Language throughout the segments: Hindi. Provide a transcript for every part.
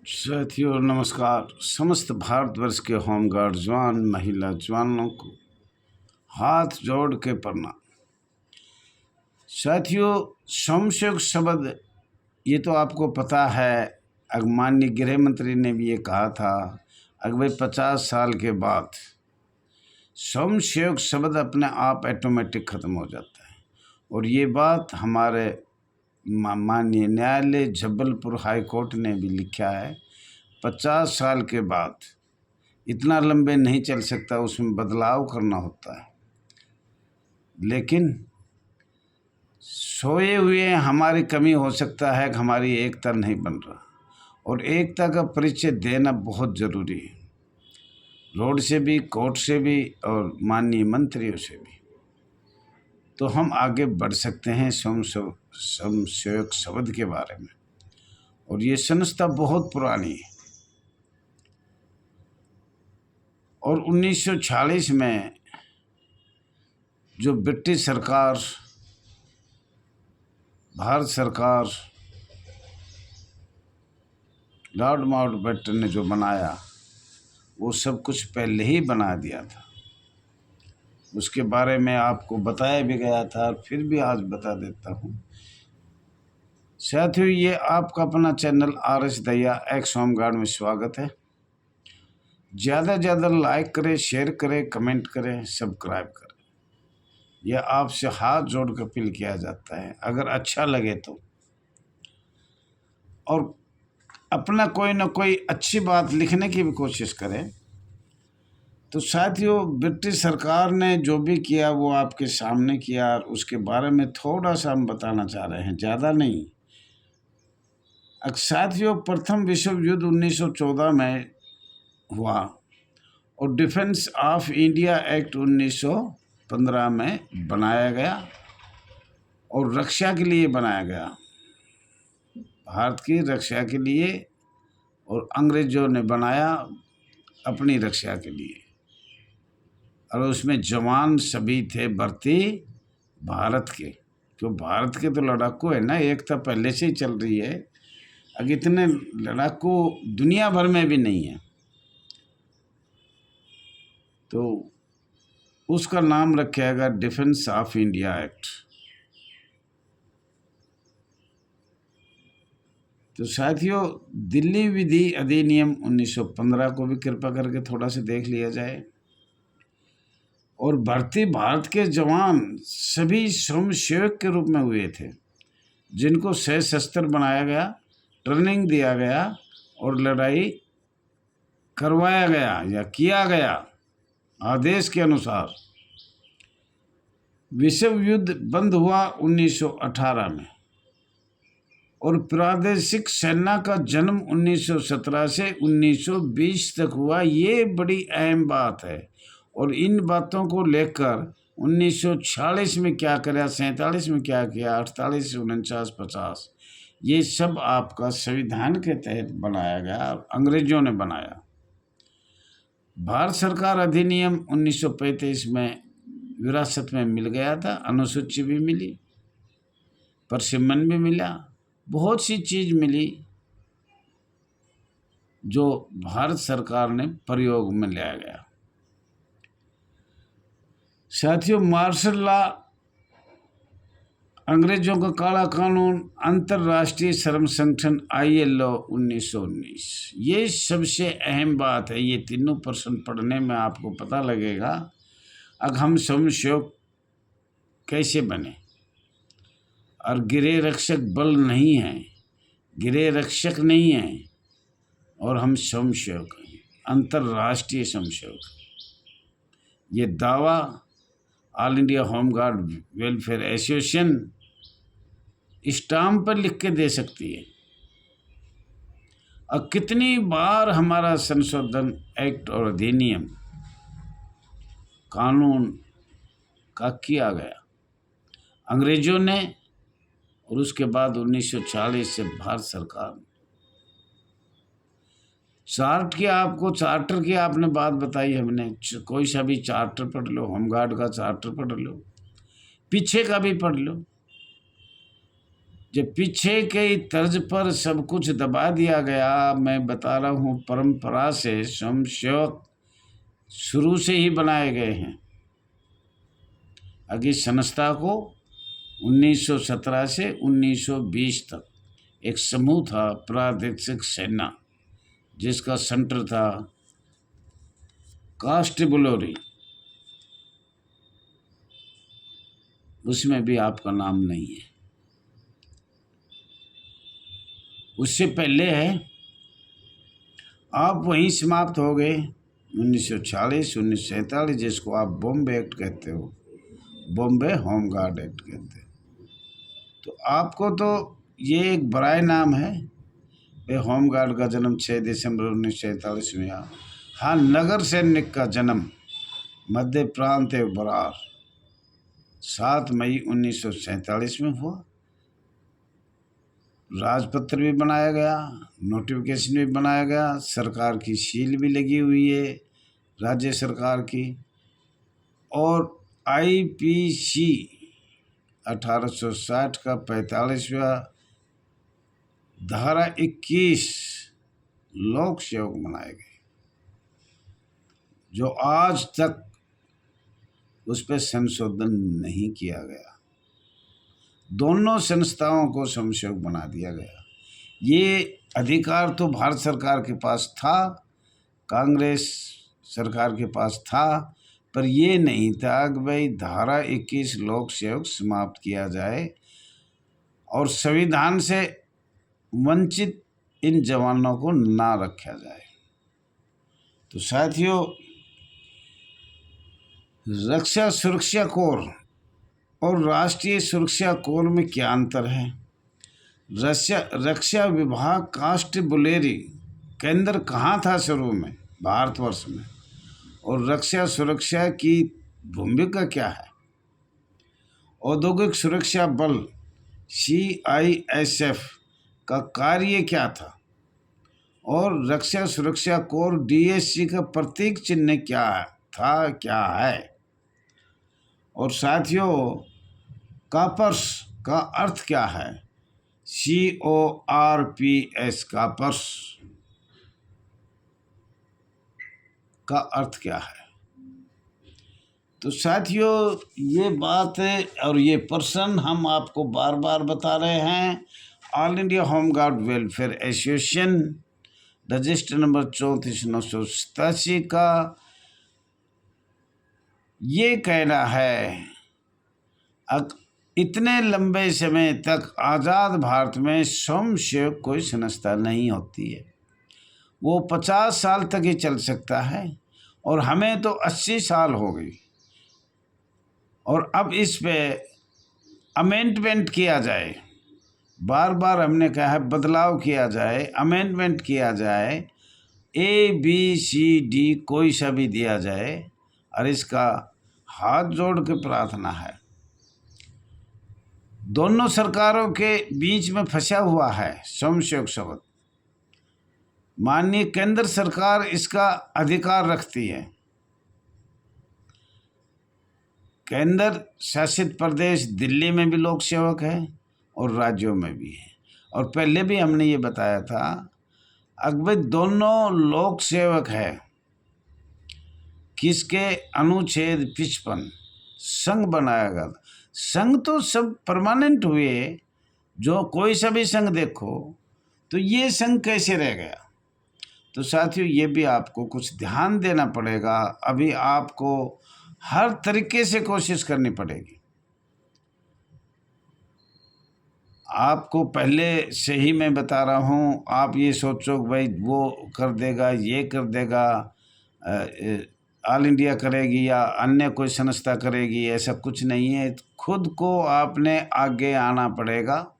साथियों नमस्कार। समस्त भारतवर्ष के होमगार्ड जवान महिला जवानों को हाथ जोड़ के प्रणाम। साथियों, समशक शब्द ये तो आपको पता है। माननीय गृह मंत्री ने भी ये कहा था, अगले 50 साल के बाद समशक शब्द अपने आप ऑटोमेटिक ख़त्म हो जाता है। और ये बात हमारे माननीय न्यायालय जबलपुर हाई कोर्ट ने भी लिखा है। 50 साल के बाद इतना लंबे नहीं चल सकता, उसमें बदलाव करना होता है। लेकिन सोए हुए हमारी कमी हो सकता है कि हमारी एकता नहीं बन रहा, और एकता का परिचय देना बहुत ज़रूरी है, रोड से भी, कोर्ट से भी और माननीय मंत्रियों से भी। तो हम आगे बढ़ सकते हैं समशक शब्द के बारे में। और ये संस्था बहुत पुरानी है और 1946 में जो ब्रिटिश सरकार, भारत सरकार, लॉर्ड माउंटबेटन ने जो बनाया वो सब कुछ पहले ही बना दिया था। उसके बारे में आपको बताया भी गया था और फिर भी आज बता देता हूँ। साथियों, ये आपका अपना channel RS Dahiya x home guard में स्वागत है। ज़्यादा से ज़्यादा लाइक करें, शेयर करें, कमेंट करें, सब्सक्राइब करें। यह आपसे हाथ जोड़ कर अपील किया जाता है, अगर अच्छा लगे तो। और अपना कोई ना कोई अच्छी बात लिखने की भी कोशिश करें। तो साथियों, ब्रिटिश सरकार ने जो भी किया वो आपके सामने किया, और उसके बारे में थोड़ा सा हम बताना चाह रहे हैं, ज़्यादा नहीं। साथियों, प्रथम विश्व युद्ध 1914 में हुआ और डिफेंस ऑफ इंडिया एक्ट 1915 में बनाया गया और रक्षा के लिए बनाया गया, भारत की रक्षा के लिए। और अंग्रेज़ों ने बनाया अपनी रक्षा के लिए, और उसमें जवान सभी थे भर्ती भारत के। क्यों, भारत के तो लड़ाकू है ना, एकता पहले से ही चल रही है। अब इतने लड़ाकू दुनिया भर में भी नहीं है, तो उसका नाम रखा गया डिफेंस ऑफ इंडिया एक्ट। तो साथियों, दिल्ली विधि अधिनियम 1915 को भी कृपा करके थोड़ा सा देख लिया जाए। और भर्ती भारत के जवान सभी स्वयंसेवक के रूप में हुए थे, जिनको सशस्त्र बनाया गया, ट्रेनिंग दिया गया और लड़ाई करवाया गया या किया गया आदेश के अनुसार। विश्व युद्ध बंद हुआ 1918 में और प्रादेशिक सेना का जन्म 1917 से 1920 तक हुआ। ये बड़ी अहम बात है। और इन बातों को लेकर 1946 में क्या किया, 47 में क्या किया, 48, 49, 50, ये सब आपका संविधान के तहत बनाया गया, अंग्रेजों ने बनाया। भारत सरकार अधिनियम 1935 में विरासत में मिल गया था, अनुसूची भी मिली, परसिमन भी मिला, बहुत सी चीज़ मिली जो भारत सरकार ने प्रयोग में लाया गया। साथियों, मार्शल लॉ, अंग्रेजों का काला कानून, अंतर्राष्ट्रीय श्रम संगठन ILO 1919, ये सबसे अहम बात है। ये तीनों प्रश्न पढ़ने में आपको पता लगेगा अब हम स्वयंसेवक कैसे बने। और गृह रक्षक बल नहीं है, गृह रक्षक नहीं है, और हम स्वयंसेवक हैं, अंतर्राष्ट्रीय स्वयंसेवक। ये दावा all India home guard welfare association stamp पर लिख के दे सकती है। और कितनी बार हमारा संशोधन एक्ट और अधिनियम कानून का किया गया अंग्रेजों ने, और उसके बाद 1940 से भारत सरकार। चार्टर की आपने बात बताई हमने, कोई सा भी चार्टर पढ़ लो, होमगार्ड का चार्टर पढ़ लो, पीछे का भी पढ़ लो। जब पीछे के तर्ज पर सब कुछ दबा दिया गया, मैं बता रहा हूँ परंपरा से स्वयंसेवक शुरू से ही बनाए गए हैं। अगर इस संस्था को 1917 से 1920 तक एक समूह था, प्रादेशिक सेना, जिसका सेंटर था कांस्टेबलरी, उसमें भी आपका नाम नहीं है। उससे पहले है, आप वहीं समाप्त हो गए 1940 1947, जिसको आप बॉम्बे एक्ट कहते हो, बॉम्बे होम गार्ड एक्ट कहते हैं। तो आपको तो ये एक बराए नाम है। होम गार्ड का जन्म 6 दिसंबर 1947 में हुआ। हाँ, नगर सैनिक का जन्म मध्य प्रांत बरार 7 मई 1947 में हुआ। राजपत्र भी बनाया गया, नोटिफिकेशन भी बनाया गया, सरकार की सील भी लगी हुई है राज्य सरकार की। और IPC 1860 का 45वां धारा 21 लोक सेवक बनाए गए, जो आज तक उस पर संशोधन नहीं किया गया। दोनों संस्थाओं को स्वयंसेवक बना दिया गया। ये अधिकार तो भारत सरकार के पास था, कांग्रेस सरकार के पास था, पर ये नहीं था कि भाई धारा 21 लोक सेवक समाप्त किया जाए और संविधान से वंचित इन जवानों को ना रखा जाए। तो साथियों, रक्षा सुरक्षा कोर और राष्ट्रीय सुरक्षा कोर में क्या अंतर है? रक्षा विभाग कांस्टेबलरी केंद्र कहाँ था शुरू में? भारतवर्ष में। और रक्षा सुरक्षा की भूमिका क्या है? औद्योगिक सुरक्षा बल CISF का कार्य क्या था? और रक्षा सुरक्षा कोर DSC का प्रतीक चिन्ह क्या था, क्या है? और साथियों, कॉर्प्स का अर्थ क्या है? CORPS, कॉर्प्स का अर्थ क्या है? तो साथियों, ये बात है और ये पर्सन हम आपको बार बार बता रहे हैं। All India home guard welfare association register number 34,987 का ये कहना है, इतने लंबे समय तक आज़ाद भारत में स्वयंसेवक कोई संस्था नहीं होती है। वो 50 साल तक ही चल सकता है और हमें तो 80 साल हो गई। और अब इस पे अमेंडमेंट किया जाए, बार बार हमने कहा है बदलाव किया जाए, अमेंडमेंट किया जाए, ABCD कोई सा भी दिया जाए। और इसका हाथ जोड़ के प्रार्थना है, दोनों सरकारों के बीच में फंसा हुआ है स्वयंसेवक शब्द। माननीय केंद्र सरकार इसका अधिकार रखती है, केंद्र शासित प्रदेश दिल्ली में भी लोक सेवक है और राज्यों में भी है। और पहले भी हमने ये बताया था, अगर दोनों लोक सेवक है, किसके अनुच्छेद 55 संघ बनाया गया। संघ तो सब परमानेंट हुए, जो कोई सा भी संघ देखो, तो ये संघ कैसे रह गया? तो साथियों, ये भी आपको कुछ ध्यान देना पड़ेगा। अभी आपको हर तरीके से कोशिश करनी पड़ेगी। आपको पहले से ही मैं बता रहा हूँ, आप ये सोचो कि भाई वो कर देगा, ये कर देगा, ऑल इंडिया करेगी या अन्य कोई संस्था करेगी, ऐसा कुछ नहीं है। खुद को आपने आगे आना पड़ेगा,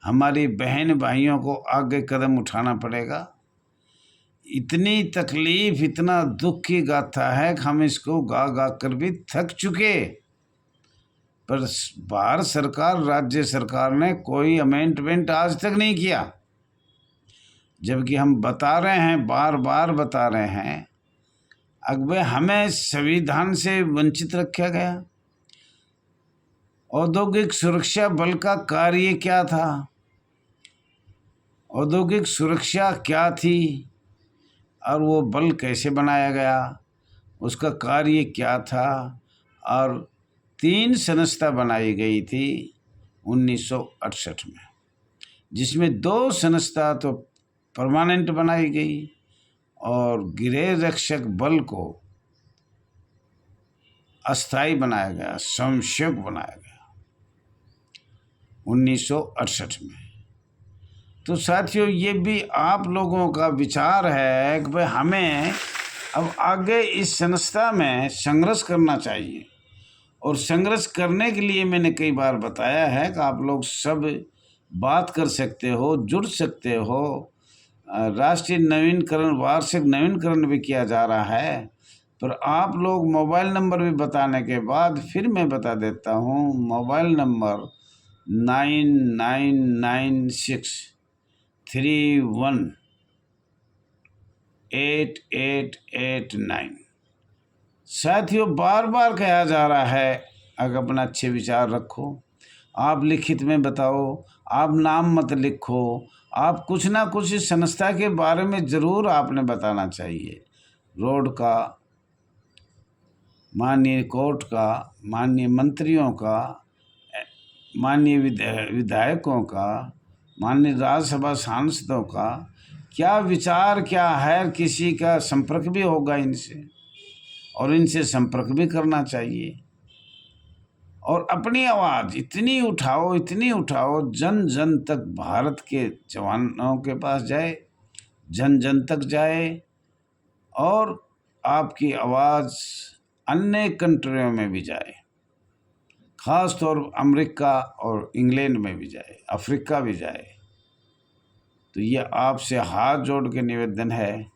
हमारी बहन भाइयों को आगे कदम उठाना पड़ेगा। इतनी तकलीफ, इतना दुख की गाथा है कि हम इसको गा गा कर भी थक चुके, पर भारत सरकार, राज्य सरकार ने कोई अमेंडमेंट आज तक नहीं किया। जबकि हम बता रहे हैं, बार बार बता रहे हैं, अगर हमें संविधान से वंचित रखा गया, औद्योगिक सुरक्षा बल का कार्य क्या था? औद्योगिक सुरक्षा क्या थी और वो बल कैसे बनाया गया, उसका कार्य क्या था? और 3 संस्था बनाई गई थी 1968 में, जिसमें 2 संस्था तो परमानेंट बनाई गई और गृह रक्षक बल को अस्थाई बनाया गया, स्वयंसेवक बनाया गया 1968 में। तो साथियों, ये भी आप लोगों का विचार है कि भाई हमें अब आगे इस संस्था में संघर्ष करना चाहिए, और संघर्ष करने के लिए मैंने कई बार बताया है कि आप लोग सब बात कर सकते हो, जुड़ सकते हो। राष्ट्रीय नवीनकरण, वार्षिक नवीनकरण भी किया जा रहा है, पर आप लोग मोबाइल नंबर भी बताने के बाद फिर मैं बता देता हूँ। Mobile number 9996318889। साथियों, बार बार कहा जा रहा है अगर अपना अच्छे विचार रखो, आप लिखित में बताओ, आप नाम मत लिखो, आप कुछ ना कुछ इस संस्था के बारे में ज़रूर आपने बताना चाहिए। रोड का, माननीय कोर्ट का, माननीय मंत्रियों का, माननीय विधायकों का, माननीय राज्यसभा सांसदों का क्या विचार क्या है। किसी का संपर्क भी होगा इनसे, और इनसे संपर्क भी करना चाहिए। और अपनी आवाज़ इतनी उठाओ, इतनी उठाओ, जन जन तक भारत के जवानों के पास जाए, जन जन तक जाए, और आपकी आवाज़ अन्य कंट्रियों में भी जाए, ख़ास तौर अमेरिका और इंग्लैंड में भी जाए, अफ्रीका भी जाए। तो ये आपसे हाथ जोड़ के निवेदन है।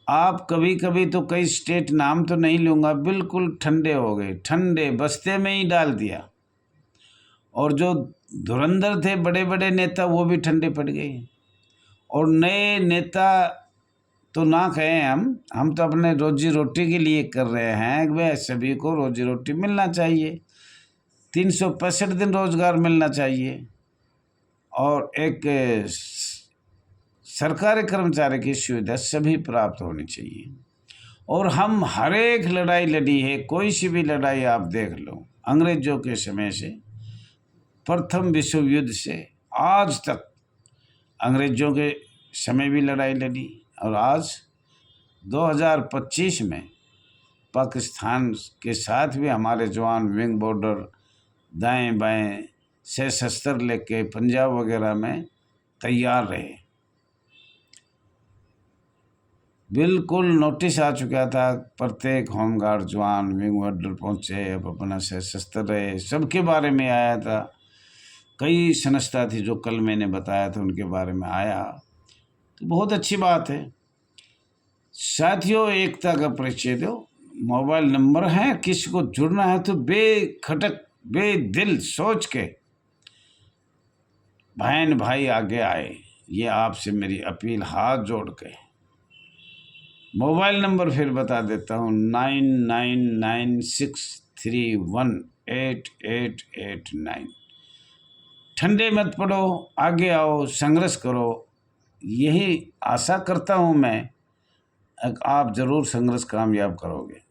आप कभी कभी तो कई स्टेट नाम तो नहीं लूँगा, बिल्कुल ठंडे हो गए, ठंडे बस्ते में ही डाल दिया, और जो धुरंधर थे बड़े बड़े नेता वो भी ठंडे पड़ गए। और नए नेता तो ना कहें, हम तो अपने रोजी रोटी के लिए कर रहे हैं कि भाई सभी को रोजी रोटी मिलना चाहिए, 365 दिन रोजगार मिलना चाहिए, और एक सरकारी कर्मचारी की सुविधा सभी प्राप्त होनी चाहिए। और हम हर एक लड़ाई लड़ी है, कोई सी भी लड़ाई आप देख लो, अंग्रेजों के समय से, प्रथम विश्व युद्ध से आज तक अंग्रेजों के समय भी लड़ाई लड़ी, और आज 2025 में पाकिस्तान के साथ भी हमारे जवान विंग बॉर्डर दाएं बाएं से शस्त्र लेके पंजाब वगैरह में तैयार रहे। बिल्कुल नोटिस आ चुका था, प्रत्येक होमगार्ड जवान विंग बॉर्डर पहुँचे, अब अपना से शस्त्र रहे, सबके बारे में आया था। कई संस्था थी जो कल मैंने बताया था, उनके बारे में आया, तो बहुत अच्छी बात है। साथियों, एकता का परिचय दो, मोबाइल नंबर है, किसी को जुड़ना है तो बेखटक बेदिल सोच के बहन भाई आगे आए, ये आपसे मेरी अपील हाथ जोड़ के। मोबाइल नंबर फिर बता देता हूँ, 9996318889। ठंडे मत पड़ो, आगे आओ, संघर्ष करो, यही आशा करता हूँ मैं, आप ज़रूर संघर्ष कामयाब करोगे।